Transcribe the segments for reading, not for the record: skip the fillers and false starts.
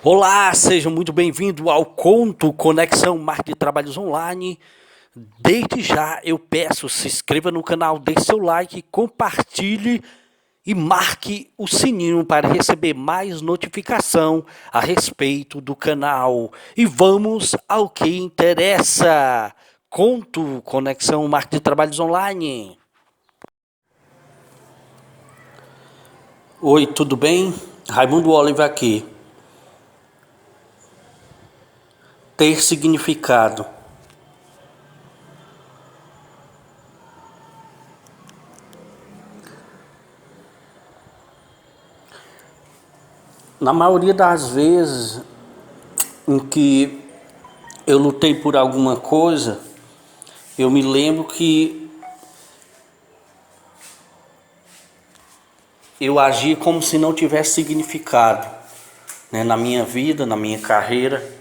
Olá, sejam muito bem-vindos ao Conto Conexão Marketing de Trabalhos Online. Desde já eu peço, se inscreva no canal, deixe seu like, compartilhe e marque o sininho para receber mais notificação a respeito do canal. E vamos ao que interessa. Conto Conexão Marketing de Trabalhos Online. Oi, tudo bem? Raimundo Oliver aqui. Ter significado. Na maioria das vezes em que eu lutei por alguma coisa, eu me lembro que eu agi como se não tivesse significado, né, na minha vida, na minha carreira.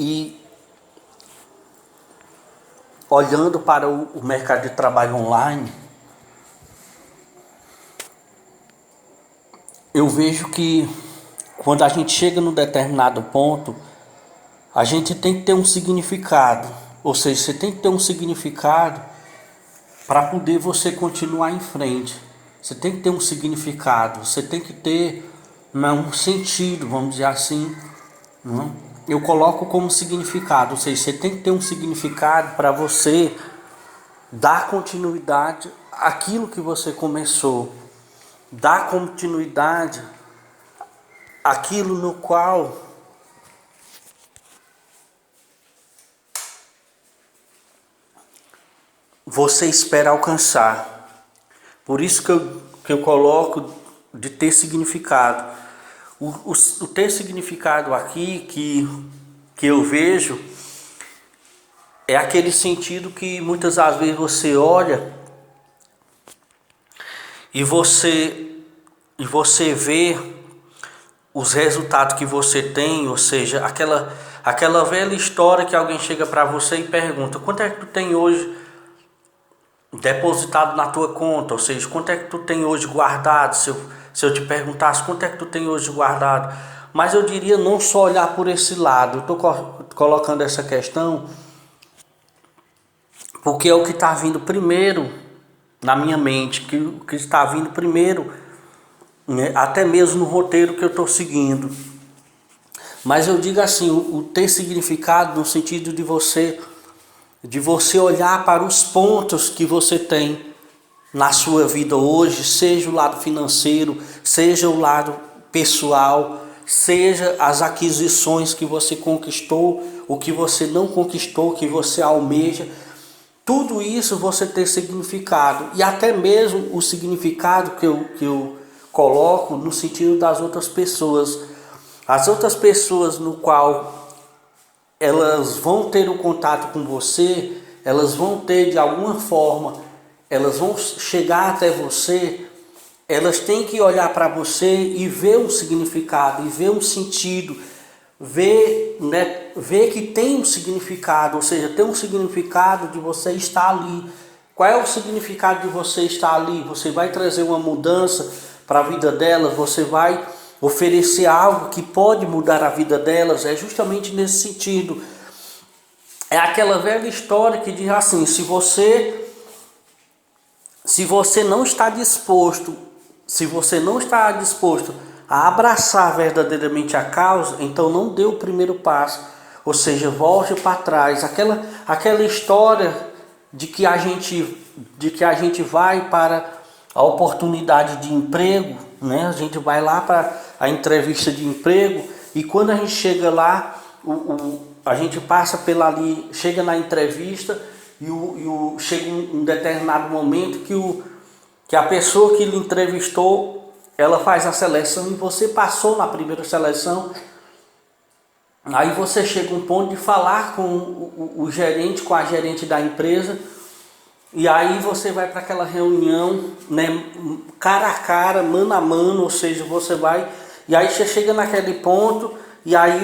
E olhando para o mercado de trabalho online, eu vejo que quando a gente chega num determinado ponto, a gente tem que ter um significado. Ou seja, você tem que ter um significado para poder você continuar em frente. Você tem que ter um significado, você tem que ter um sentido, vamos dizer assim. Não? Eu coloco como significado, ou seja, você tem que ter um significado para você dar continuidade àquilo que você começou. Dar continuidade àquilo no qual você espera alcançar. Por isso que eu coloco de ter significado. O ter significado aqui que eu vejo é aquele sentido que muitas das vezes você olha e você vê os resultados que você tem, ou seja, aquela velha história que alguém chega para você e pergunta: quanto é que tu tem hoje depositado na tua conta? Ou seja, quanto é que tu tem hoje guardado? Se eu te perguntasse quanto é que tu tem hoje guardado, mas eu diria não só olhar por esse lado. Eu estou colocando essa questão porque é o que está vindo primeiro na minha mente, que está vindo primeiro, né, até mesmo no roteiro que eu estou seguindo. Mas eu digo assim, o ter significado no sentido de você olhar para os pontos que você tem na sua vida hoje, seja o lado financeiro, seja o lado pessoal, seja as aquisições que você conquistou, o que você não conquistou, que você almeja. Tudo isso você ter significado, e até mesmo o significado que eu coloco no sentido das outras pessoas. As outras pessoas no qual elas vão ter um contato com você, elas vão ter de alguma forma, elas vão chegar até você, elas têm que olhar para você e ver um significado, e ver um sentido, ver que tem um significado, ou seja, tem um significado de você estar ali. Qual é o significado de você estar ali? Você vai trazer uma mudança para a vida delas, você vai oferecer algo que pode mudar a vida delas. É justamente nesse sentido. É aquela velha história que diz assim: se você não está disposto, a abraçar verdadeiramente a causa, então não dê o primeiro passo. Ou seja, volte para trás. Aquela história de que a gente vai para a oportunidade de emprego, né? A gente vai lá para a entrevista de emprego, e quando a gente chega lá, a gente passa pela ali, chega na entrevista, e chega um determinado momento que a pessoa que lhe entrevistou, ela faz a seleção e você passou na primeira seleção. Aí você chega a um ponto de falar com o gerente, com a gerente da empresa, e aí você vai para aquela reunião, né, cara a cara, mano a mano, ou seja, você vai, e aí você chega naquele ponto, e aí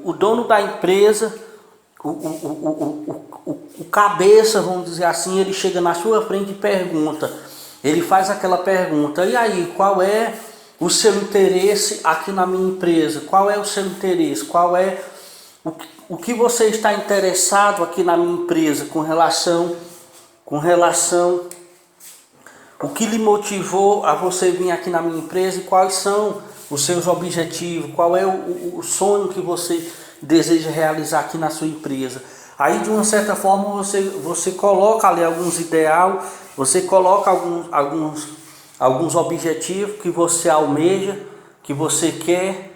o dono da empresa, o cabeça, vamos dizer assim, ele chega na sua frente e pergunta, ele faz aquela pergunta: e aí, qual é o seu interesse aqui na minha empresa? Qual é o seu interesse? Qual é o que você está interessado aqui na minha empresa com relação o que lhe motivou a você vir aqui na minha empresa e quais são os seus objetivos? Qual é o sonho que você deseja realizar aqui na sua empresa? Aí, de uma certa forma, você coloca ali alguns ideais, você coloca alguns objetivos que você almeja, que você quer,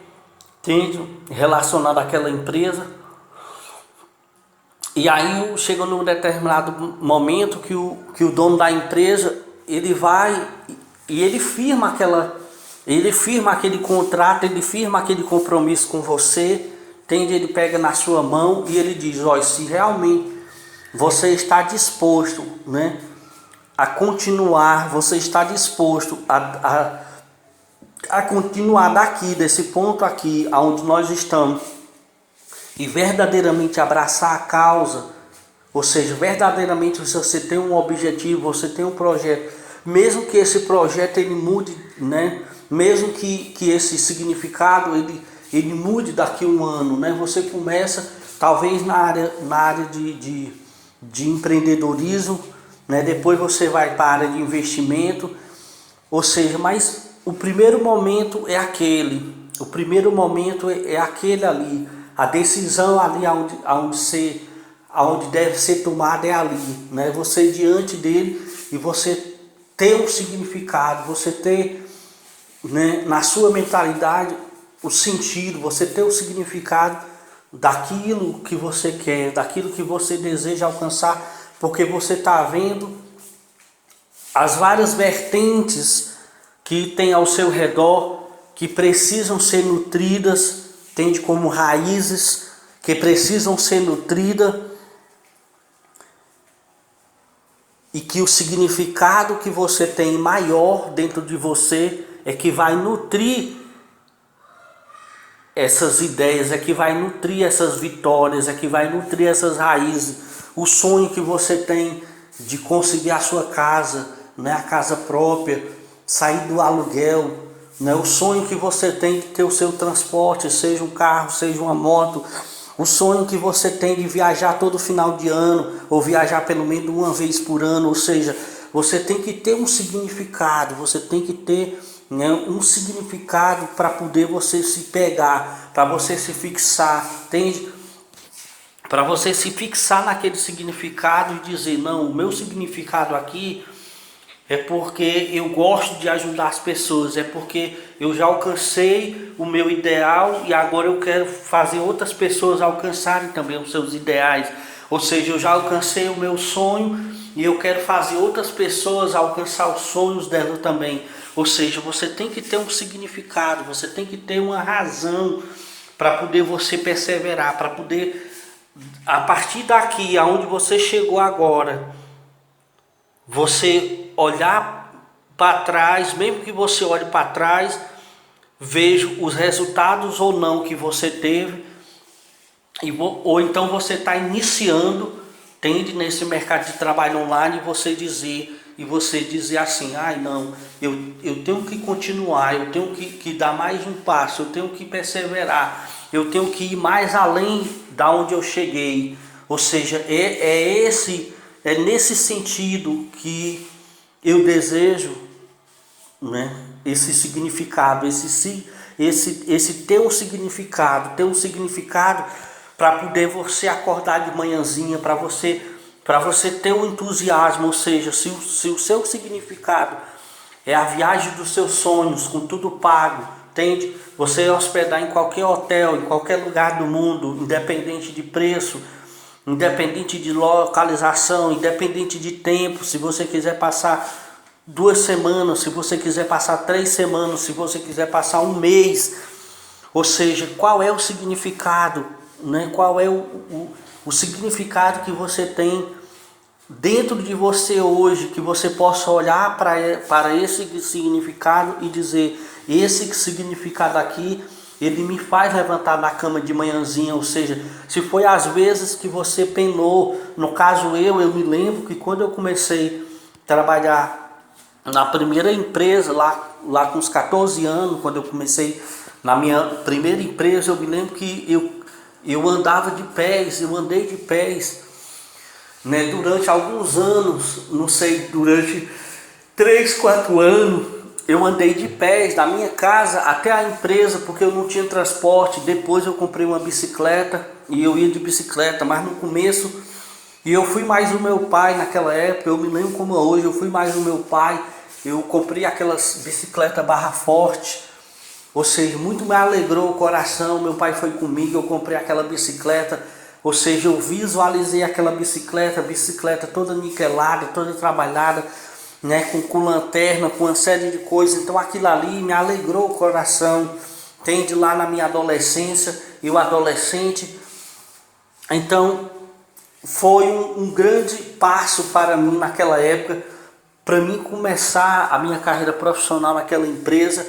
entende? Relacionado àquela empresa. E aí chega num determinado momento que o dono da empresa, ele vai e ele firma aquele contrato, ele firma aquele compromisso com você, entende? Ele pega na sua mão e ele diz: olha, se realmente você está disposto, né, a continuar, você está disposto a continuar daqui, desse ponto aqui, aonde nós estamos, e verdadeiramente abraçar a causa, ou seja, verdadeiramente você tem um objetivo, você tem um projeto, mesmo que esse projeto ele mude, né? Mesmo que esse significado ele mude daqui a um ano, né? Você começa talvez na área de empreendedorismo, né? Depois você vai para a área de investimento, ou seja, mas o primeiro momento é aquele, é aquele ali, a decisão ali aonde deve ser tomada é ali, né? Você diante dele e você ter um significado, você ter, né, na sua mentalidade o sentido, você ter o significado daquilo que você quer, daquilo que você deseja alcançar, porque você está vendo as várias vertentes que tem ao seu redor, que precisam ser nutridas, tende como raízes, que precisam ser nutridas, e que o significado que você tem maior dentro de você é que vai nutrir essas ideias, é que vai nutrir essas vitórias, é que vai nutrir essas raízes, o sonho que você tem de conseguir a sua casa, né, a casa própria, sair do aluguel, né, o sonho que você tem de ter o seu transporte, seja um carro, seja uma moto, o sonho que você tem de viajar todo final de ano, ou viajar pelo menos uma vez por ano, ou seja, você tem que ter um significado, você tem que ter, né, um significado para poder você se pegar, para você se fixar, entende? Para você se fixar naquele significado e dizer: não, o meu significado aqui é porque eu gosto de ajudar as pessoas, é porque eu já alcancei o meu ideal e agora eu quero fazer outras pessoas alcançarem também os seus ideais. Ou seja, eu já alcancei o meu sonho e eu quero fazer outras pessoas alcançar os sonhos dela também. Ou seja, você tem que ter um significado, você tem que ter uma razão para poder você perseverar, para poder, a partir daqui, aonde você chegou agora, você olhar para trás, mesmo que você olhe para trás, veja os resultados ou não que você teve, ou então você está iniciando, tende nesse mercado de trabalho online, você dizer assim: ai não, eu tenho que continuar, eu tenho que dar mais um passo, eu tenho que perseverar, eu tenho que ir mais além da onde eu cheguei. Ou seja, é nesse sentido que eu desejo, né, esse significado, esse ter um significado para poder você acordar de manhãzinha, para você ter um entusiasmo. Ou seja, se o seu significado é a viagem dos seus sonhos, com tudo pago, entende? Você hospedar em qualquer hotel, em qualquer lugar do mundo, independente de preço, independente de localização, independente de tempo, se você quiser passar 2 semanas, se você quiser passar 3 semanas, se você quiser passar um mês. Ou seja, qual é o significado, né? Qual é o significado que você tem dentro de você hoje, que você possa olhar para esse significado e dizer: esse significado aqui, ele me faz levantar da cama de manhãzinha. Ou seja, se foi às vezes que você penou, no caso eu me lembro que quando eu comecei a trabalhar na primeira empresa, lá com os 14 anos, quando eu comecei na minha primeira empresa, eu me lembro que eu andava de pés, eu andei de pés, né, durante alguns anos, não sei, durante 3, 4 anos, eu andei de pés da minha casa até a empresa, porque eu não tinha transporte. Depois eu comprei uma bicicleta e eu ia de bicicleta, mas no começo, e eu fui mais o meu pai naquela época, eu me lembro como hoje, eu fui mais o meu pai, eu comprei aquelas bicicletas barra forte, ou seja, muito me alegrou o coração. Meu pai foi comigo, eu comprei aquela bicicleta, ou seja, eu visualizei aquela bicicleta toda niquelada, toda trabalhada, né, com lanterna, com uma série de coisas. Então aquilo ali me alegrou o coração. Entende? Lá na minha adolescência, eu adolescente. Então foi um grande passo para mim naquela época, para mim começar a minha carreira profissional naquela empresa.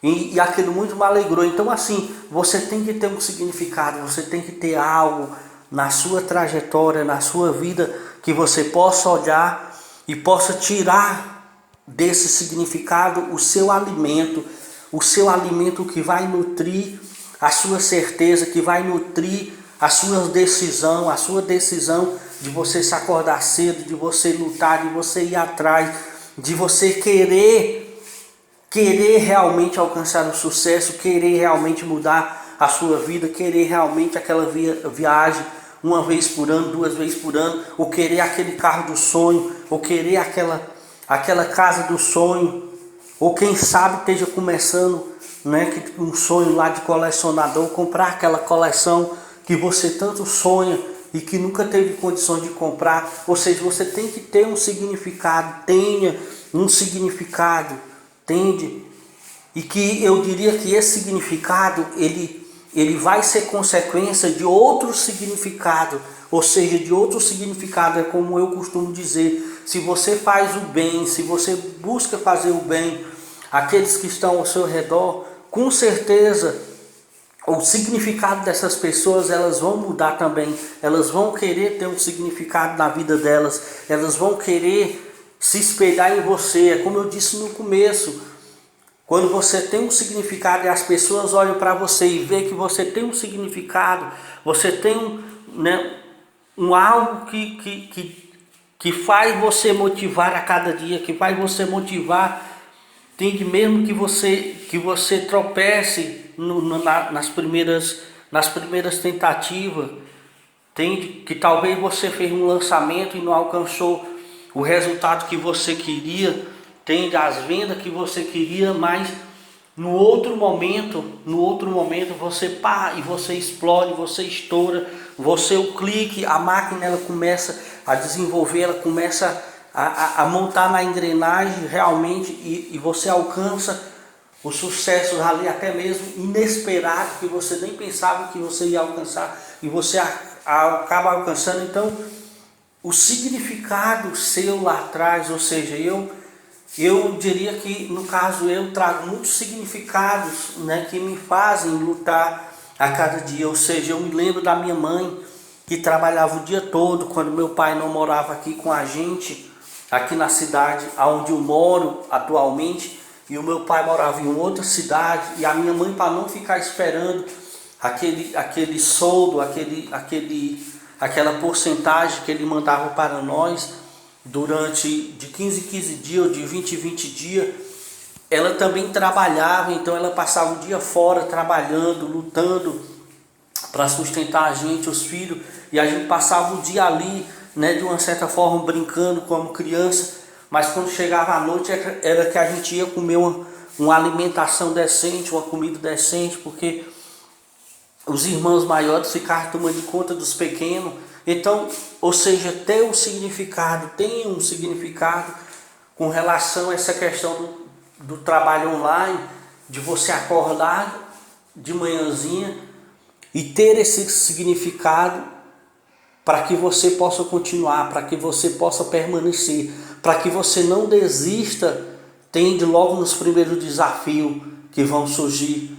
E aquilo muito me alegrou. Então assim, você tem que ter um significado, você tem que ter algo na sua trajetória, na sua vida, que você possa olhar e possa tirar desse significado o seu alimento que vai nutrir a sua certeza, que vai nutrir a sua decisão de você se acordar cedo, de você lutar, de você ir atrás, de você querer realmente alcançar o sucesso, querer realmente mudar a sua vida, querer realmente aquela viagem uma vez por ano, 2 vezes por ano, ou querer aquele carro do sonho, ou querer aquela casa do sonho, ou quem sabe esteja começando, né, um sonho lá de colecionador, comprar aquela coleção que você tanto sonha e que nunca teve condições de comprar. Ou seja, você tem que ter um significado, tenha um significado, entende? E que eu diria que esse significado, ele vai ser consequência de outro significado, ou seja, de outro significado. É como eu costumo dizer, se você faz o bem, se você busca fazer o bem, aqueles que estão ao seu redor, com certeza o significado dessas pessoas, elas vão mudar também, elas vão querer ter um significado na vida delas, elas vão querer se espelhar em você. É como eu disse no começo, quando você tem um significado e as pessoas olham para você e vê que você tem um significado, você tem um algo que faz você motivar a cada dia, que faz você motivar, entende? Mesmo que você tropece nas primeiras tentativas, entende? Que talvez você fez um lançamento e não alcançou o resultado que você queria, entende? As vendas que você queria, mas no outro momento você pá, e você explode, você estoura, você o clique, a máquina ela começa a desenvolver, ela começa a montar na engrenagem realmente, e você alcança o sucesso ali até mesmo inesperado, que você nem pensava que você ia alcançar, e você acaba alcançando. Então o significado seu lá atrás, ou seja, eu diria que no caso eu trago muitos significados, né, que me fazem lutar a cada dia. Ou seja, eu me lembro da minha mãe que trabalhava o dia todo quando meu pai não morava aqui com a gente, aqui na cidade onde eu moro atualmente, e o meu pai morava em outra cidade, e a minha mãe, para não ficar esperando aquele soldo, aquela porcentagem que ele mandava para nós durante de 15 em 15 dias ou de 20 em 20 dias, ela também trabalhava. Então ela passava o dia fora trabalhando, lutando para sustentar a gente, os filhos, e a gente passava o dia ali, né, de uma certa forma brincando como criança. Mas quando chegava a noite era que a gente ia comer uma alimentação decente, uma comida decente, porque os irmãos maiores ficavam tomando conta dos pequenos. Então, ou seja, tem um significado com relação a essa questão do trabalho online, de você acordar de manhãzinha e ter esse significado para que você possa continuar, para que você possa permanecer, para que você não desista, tende logo nos primeiros desafios que vão surgir,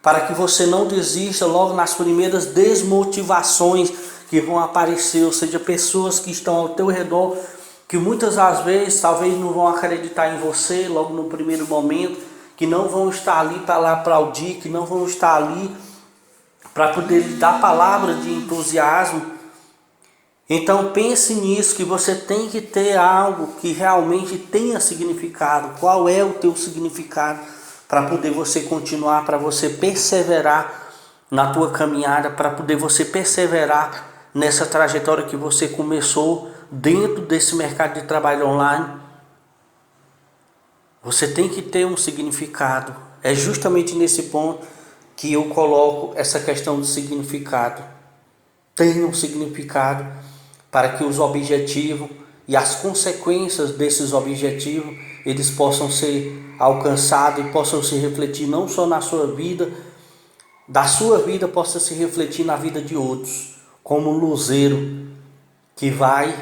para que você não desista logo nas primeiras desmotivações que vão aparecer, ou seja, pessoas que estão ao teu redor que muitas das vezes talvez não vão acreditar em você logo no primeiro momento, que não vão estar ali para lá aplaudir, que não vão estar ali para poder lhe dar palavras de entusiasmo. Então pense nisso, que você tem que ter algo que realmente tenha significado. Qual é o teu significado para poder você continuar, para você perseverar na tua caminhada, para poder você perseverar nessa trajetória que você começou dentro desse mercado de trabalho online? Você tem que ter um significado. É justamente nesse ponto que eu coloco essa questão do significado. Tenha um significado para que os objetivos e as consequências desses objetivos eles possam ser alcançados e possam se refletir não só na sua vida, da sua vida possa se refletir na vida de outros, como um luzeiro que vai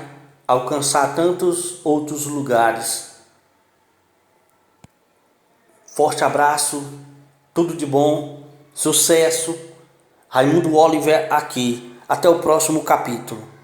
alcançar tantos outros lugares. Forte abraço, tudo de bom, sucesso. Raimundo Oliver aqui. Até o próximo capítulo.